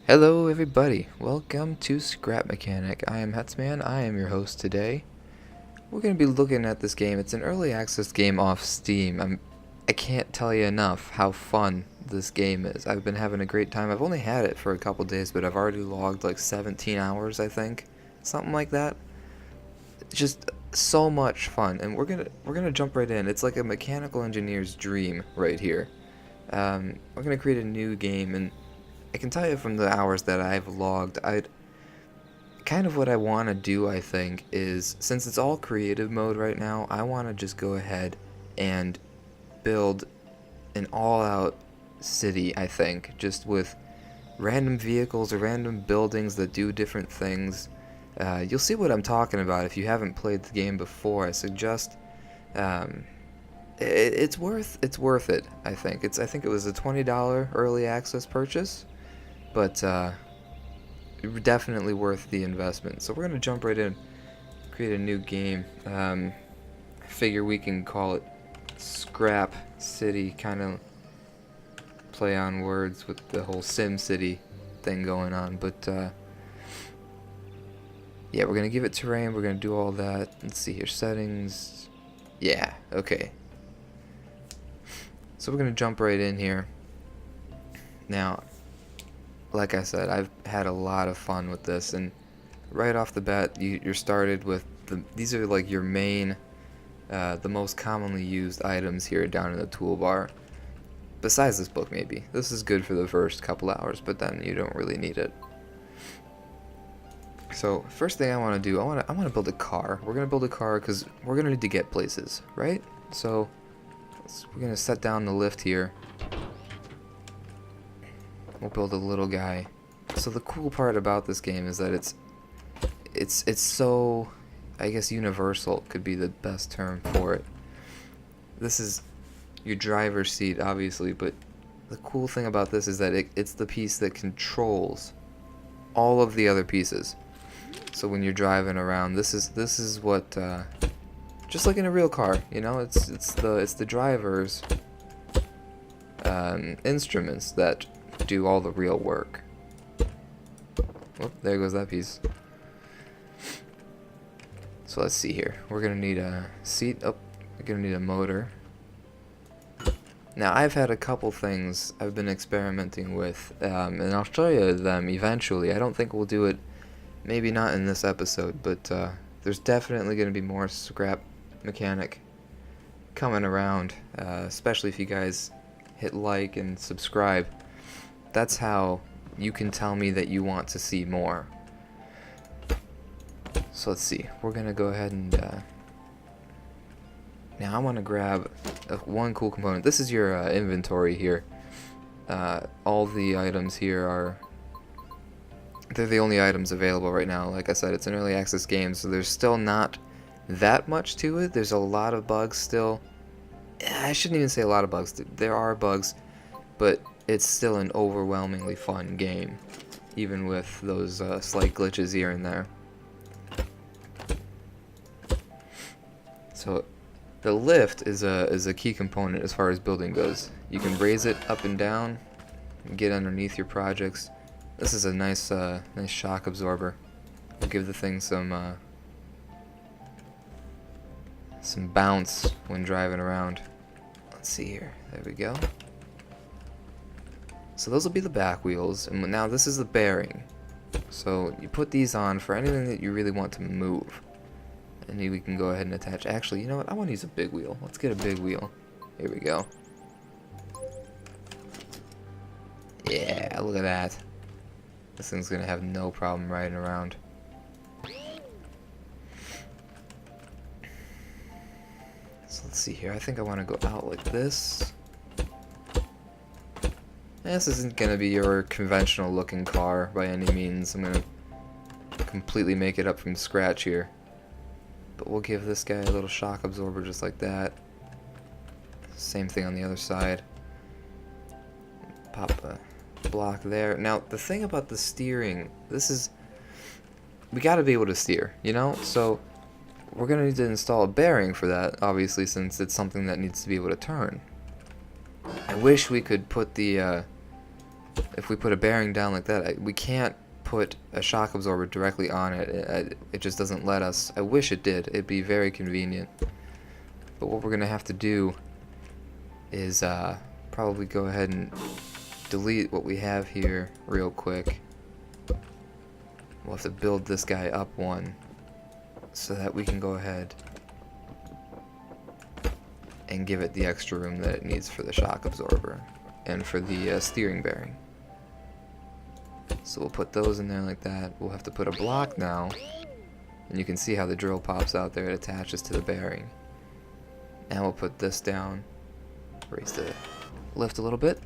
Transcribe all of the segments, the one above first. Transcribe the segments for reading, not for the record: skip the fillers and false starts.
Hello everybody, welcome to Scrap Mechanic. I am Hetzman, I am your host today. We're going to be looking at this game. It's an early access game off Steam. I can't tell you enough how fun this game is. I've been having a great time. I've only had it for a couple days, but I've already logged like 17 hours, I think. Something like that. Just so much fun, and we're gonna jump right in. It's like a mechanical engineer's dream right here. We're gonna create a new game, and I can tell you from the hours that I've logged, I'd kind of what I want to do, I think, is since it's all creative mode right now, I want to just go ahead and build an all-out city, I think, just with random vehicles or random buildings that do different things. You'll see what I'm talking about if you haven't played the game before. I suggest it's worth it. I think I think it was a $20 early access purchase, but definitely worth the investment. So we're gonna jump right in, create a new game. I figure we can call it Scrap City, kind of play on words with the whole Sim City thing going on. But yeah, we're gonna give it terrain. We're gonna do all that. Let's see here, settings. Yeah, okay. So we're gonna jump right in here. Now, like I said, I've had a lot of fun with this, and right off the bat, you're started with these are like your main, the most commonly used items here down in the toolbar. Besides this book, maybe. This is good for the first couple hours, but then you don't really need it. So first thing I want to do, I want to build a car. We're gonna build a car because we're gonna need to get places, right? So we're gonna set down the lift here. We'll build a little guy. So the cool part about this game is that it's so, I guess, universal could be the best term for it. This is your driver's seat, obviously, but the cool thing about this is that it's the piece that controls all of the other pieces. So when you're driving around, this is what just like in a real car, you know, it's the driver's instruments that do all the real work. Oh, there goes that piece. So let's see here. We're gonna need a seat. Oh, we're gonna need a motor. Now I've had a couple things I've been experimenting with, and I'll show you them eventually. I don't think we'll do it, maybe not in this episode, but there's definitely gonna be more Scrap Mechanic coming around, especially if you guys hit like and subscribe. That's how you can tell me that you want to see more. So let's see. We're gonna go ahead and now I want to grab one cool component. This is your inventory here. All the items here they're the only items available right now. Like I said, it's an early access game, so there's still not that much to it. There's a lot of bugs still. I shouldn't even say a lot of bugs. There are bugs, but it's still an overwhelmingly fun game, even with those slight glitches here and there. So the lift is a key component as far as building goes. You can raise it up and down, and get underneath your projects. This is a nice nice shock absorber. We'll give the thing some bounce when driving around. Let's see here. There we go. So those will be the back wheels, and now this is the bearing. So you put these on for anything that you really want to move. And we can go ahead and attach. Actually, you know what? I want to use a big wheel. Let's get a big wheel. Here we go. Yeah, look at that. This thing's gonna have no problem riding around. So let's see here. I think I want to go out like this. This isn't gonna be your conventional looking car by any means. I'm gonna completely make it up from scratch here. But we'll give this guy a little shock absorber just like that. Same thing on the other side. Pop a block there. Now, the thing about the steering, we gotta be able to steer, you know? So, we're gonna need to install a bearing for that, obviously, since it's something that needs to be able to turn. I wish we could put the if we put a bearing down like that, we can't put a shock absorber directly on it. It just doesn't let us. I wish it did. It'd be very convenient. But what we're going to have to do is probably go ahead and delete what we have here real quick. We'll have to build this guy up one so that we can go ahead and give it the extra room that it needs for the shock absorber and for the steering bearing. So we'll put those in there like that. We'll have to put a block now, and you can see how the drill pops out there. It attaches to the bearing. Now we'll put this down, raise the lift a little bit.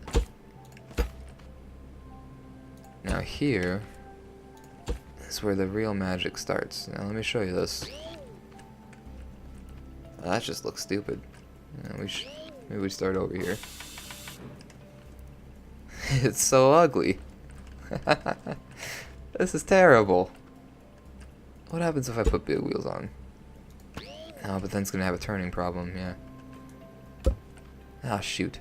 Now here is where the real magic starts. Now let me show you this. Well, that just looks stupid. Maybe we start over here. It's so ugly. This is terrible. What happens if I put big wheels on? Oh, but then it's gonna have a turning problem, yeah. Ah, shoot.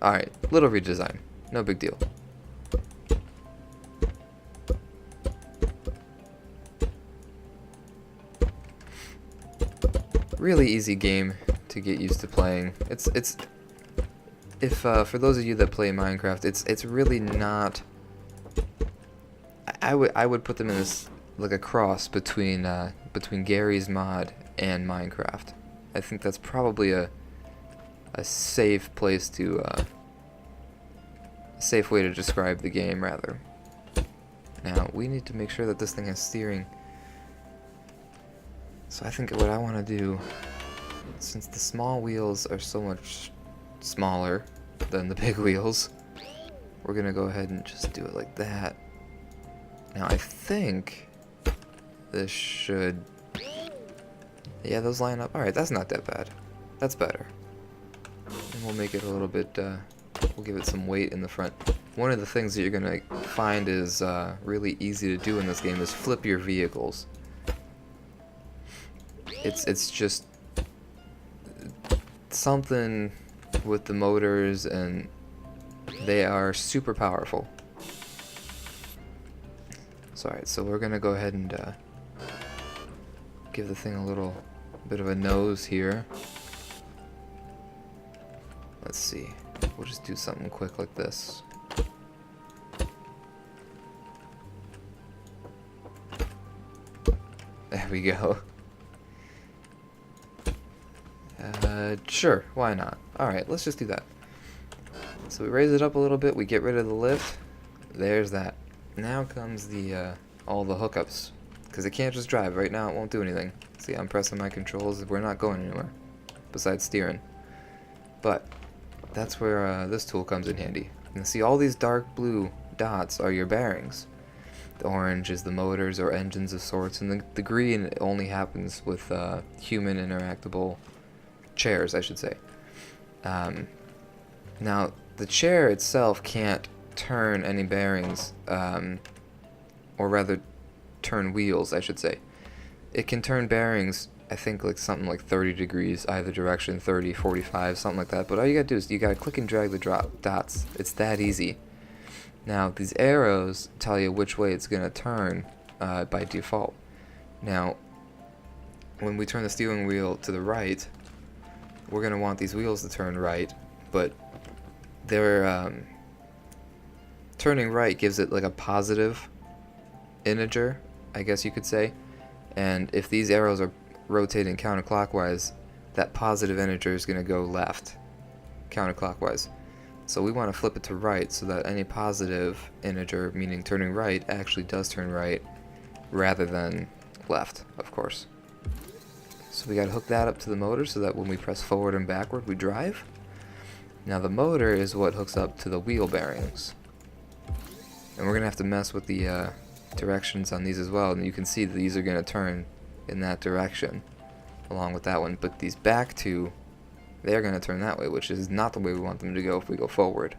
Alright, little redesign. No big deal. Really easy game to get used to playing. For those of you that play Minecraft, it's really not. I would put them in this like a cross between Gary's mod and Minecraft. I think that's probably a safe place to a safe way to describe the game rather. Now we need to make sure that this thing has steering. So I think what I want to do, since the small wheels are so much smaller than the big wheels, we're gonna go ahead and just do it like that. Now I think this should, yeah, those line up. Alright, that's not that bad. That's better. And we'll make it a little bit, we'll give it some weight in the front. One of the things that you're gonna find is really easy to do in this game is flip your vehicles. It's just something with the motors, and they are super powerful. So, alright, so we're gonna go ahead and give the thing a little bit of a nose here. Let's see. We'll just do something quick like this. There we go. Sure, why not? Alright, let's just do that. So we raise it up a little bit, we get rid of the lift. There's that. Now comes the all the hookups. Because it can't just drive. Right now it won't do anything. See, I'm pressing my controls. We're not going anywhere. Besides steering. But that's where this tool comes in handy. You can see all these dark blue dots are your bearings. The orange is the motors or engines of sorts, and the green only happens with human interactable chairs, I should say. Now, the chair itself can't turn any bearings, or rather, turn wheels, I should say. It can turn bearings, I think, like something like 30 degrees either direction, 30, 45, something like that. But all you gotta do is you gotta click and drag the dots. It's that easy. Now, these arrows tell you which way it's gonna turn by default. Now, when we turn the steering wheel to the right, we're going to want these wheels to turn right, but they're turning right gives it like a positive integer, I guess you could say, and if these arrows are rotating counterclockwise, that positive integer is going to go left counterclockwise. So we want to flip it to right so that any positive integer, meaning turning right, actually does turn right rather than left, of course. So we got to hook that up to the motor so that when we press forward and backward, we drive. Now the motor is what hooks up to the wheel bearings. And we're going to have to mess with the directions on these as well. And you can see that these are going to turn in that direction along with that one. But these back two, they're going to turn that way, which is not the way we want them to go if we go forward.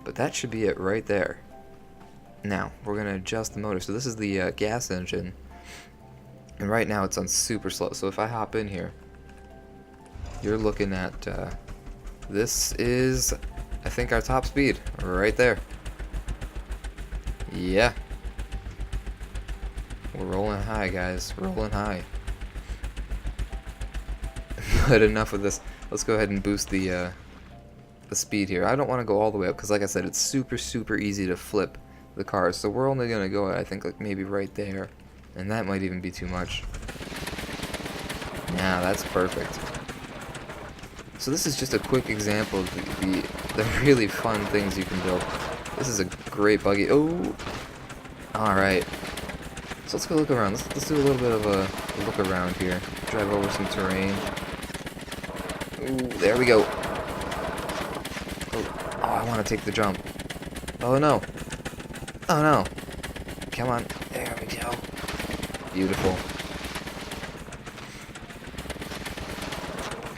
But that should be it right there. Now, we're going to adjust the motor. So this is the gas engine. And right now it's on super slow. So if I hop in here, you're looking at, this is I think our top speed, right there. Yeah. We're rolling high, guys. Rolling high. But enough of this. Let's go ahead and boost the speed here. I don't want to go all the way up because, like I said, it's super easy to flip the cars. So we're only gonna go, I think, like maybe right there, and that might even be too much. Yeah, that's perfect. So this is just a quick example of the really fun things you can build. This is a great buggy. Oh, all right. So let's go look around. Let's do a little bit of a look around here. Drive over some terrain. Ooh, there we go. Oh, I want to take the jump. Oh no. Oh no. Come on. There we go. Beautiful.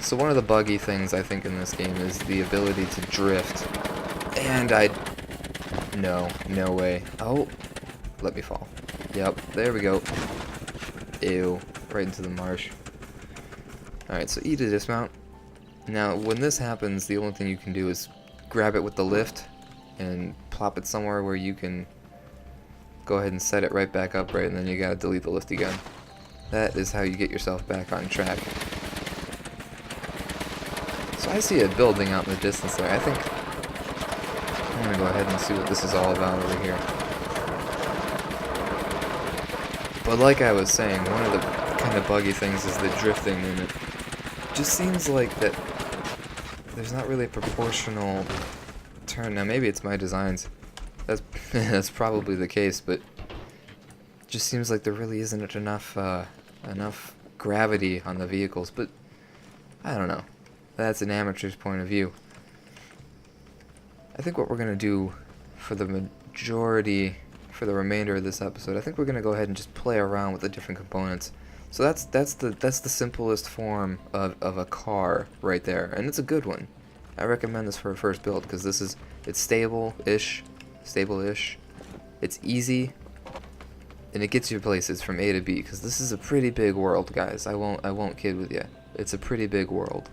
So one of the buggy things I think in this game is the ability to drift. And no way. Oh, let me fall. Yep, there we go. Ew, right into the marsh. Alright, so E to dismount. Now, when this happens, the only thing you can do is grab it with the lift and plop it somewhere where you can go ahead and set it right back up, right, and then you gotta delete the lift again. That is how you get yourself back on track. So I see it building out in the distance there. I think I'm gonna go ahead and see what this is all about over here. But like I was saying, one of the kind of buggy things is the drifting, and it just seems like that there's not really a proportional turn. Now maybe it's my designs. That's probably the case, but it just seems like there really isn't enough enough gravity on the vehicles. But I don't know. That's an amateur's point of view. I think what we're gonna do for the remainder of this episode, I think we're gonna go ahead and just play around with the different components. So that's the simplest form of a car right there, and it's a good one. I recommend this for a first build because it's stable-ish, it's easy, and it gets you places from A to B. Because this is a pretty big world, guys. I won't kid with you. It's a pretty big world,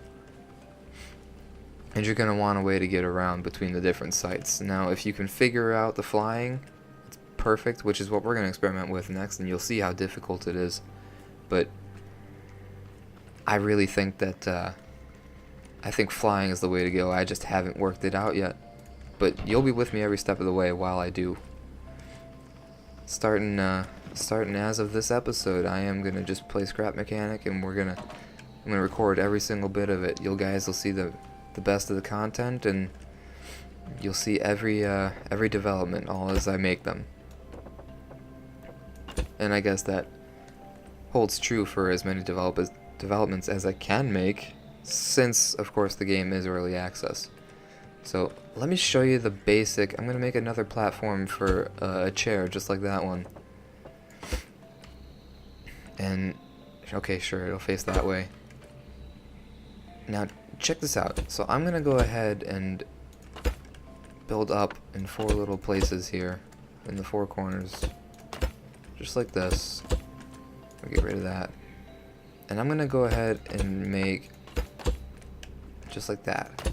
and you're gonna want a way to get around between the different sites. Now, if you can figure out the flying, it's perfect, which is what we're gonna experiment with next, and you'll see how difficult it is. But I really think that I think flying is the way to go. I just haven't worked it out yet. But you'll be with me every step of the way while I do. Starting as of this episode, I am gonna just play Scrap Mechanic, and I'm gonna record every single bit of it. You guys will see the best of the content, and you'll see every development all as I make them. And I guess that holds true for as many developments as I can make, since of course the game is early access. So let me show you the basic. I'm gonna make another platform for a chair just like that one, and okay, sure, it'll face that way. Now check this out. So I'm gonna go ahead and build up in 4 little places here in the 4 corners, just like this. I'll get rid of that, and I'm gonna go ahead and make just like that.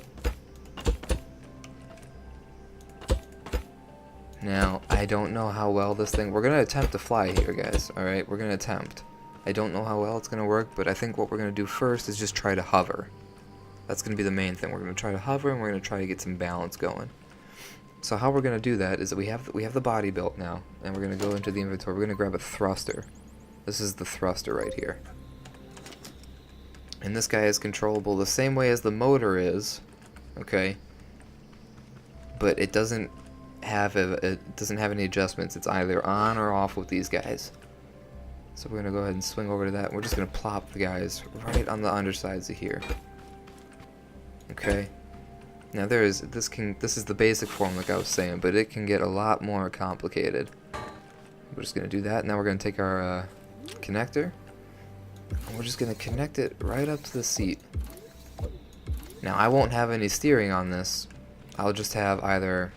Now, I don't know how well this thing... We're gonna attempt to fly here, guys, alright? We're gonna attempt. I don't know how well it's gonna work, but I think what we're gonna do first is just try to hover. That's gonna be the main thing. We're gonna try to hover, and we're gonna try to get some balance going. So how we're gonna do that is that we have the body built now, and we're gonna go into the inventory. We're gonna grab a thruster. This is the thruster right here. And this guy is controllable the same way as the motor is, okay? But it doesn't have any adjustments. It's either on or off with these guys. So we're gonna go ahead and swing over to that. We're just gonna plop the guys right on the undersides of here. Okay. Now this is the basic form, like I was saying, but it can get a lot more complicated. We're just gonna do that. Now we're gonna take our connector, and we're just gonna connect it right up to the seat. Now I won't have any steering on this. I'll just have either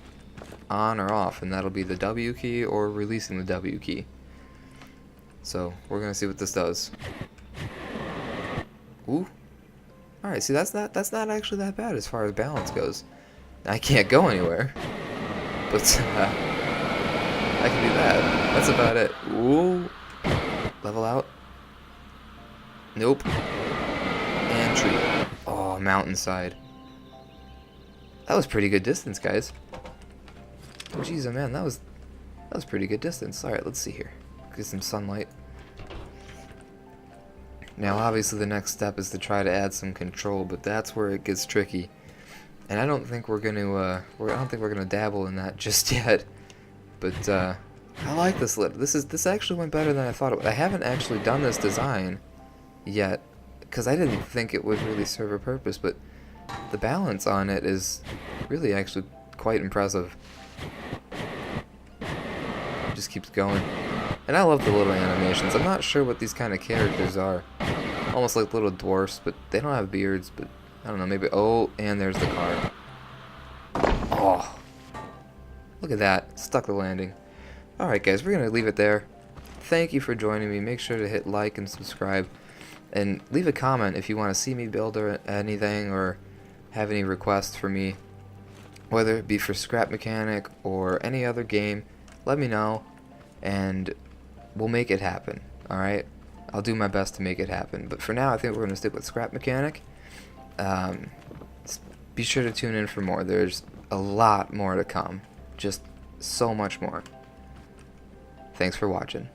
on or off, and that'll be the W key or releasing the W key. So we're gonna see what this does. Ooh. Alright, see, that's not actually that bad as far as balance goes. I can't go anywhere. But I can do that. That's about it. Ooh. Level out. Nope. And tree. Oh, mountainside. That was pretty good distance, guys. Oh, jeez, oh man, that was pretty good distance. Alright, let's see here. Get some sunlight. Now, obviously, the next step is to try to add some control, but that's where it gets tricky. And I don't think we're gonna dabble in that just yet. But I like this lip. This actually went better than I thought it would. I haven't actually done this design yet, because I didn't think it would really serve a purpose, but the balance on it is really actually quite impressive. It just keeps going. And I love the little animations. I'm not sure what these kind of characters are. Almost like little dwarfs, but they don't have beards, but I don't know, maybe... Oh, and there's the car. Oh. Look at that. Stuck the landing. Alright guys, we're going to leave it there. Thank you for joining me. Make sure to hit like and subscribe. And leave a comment if you want to see me build or anything, or have any requests for me. Whether it be for Scrap Mechanic or any other game, let me know. And we'll make it happen. Alright? I'll do my best to make it happen. But for now, I think we're going to stick with Scrap Mechanic. Be sure to tune in for more. There's a lot more to come. Just so much more. Thanks for watching.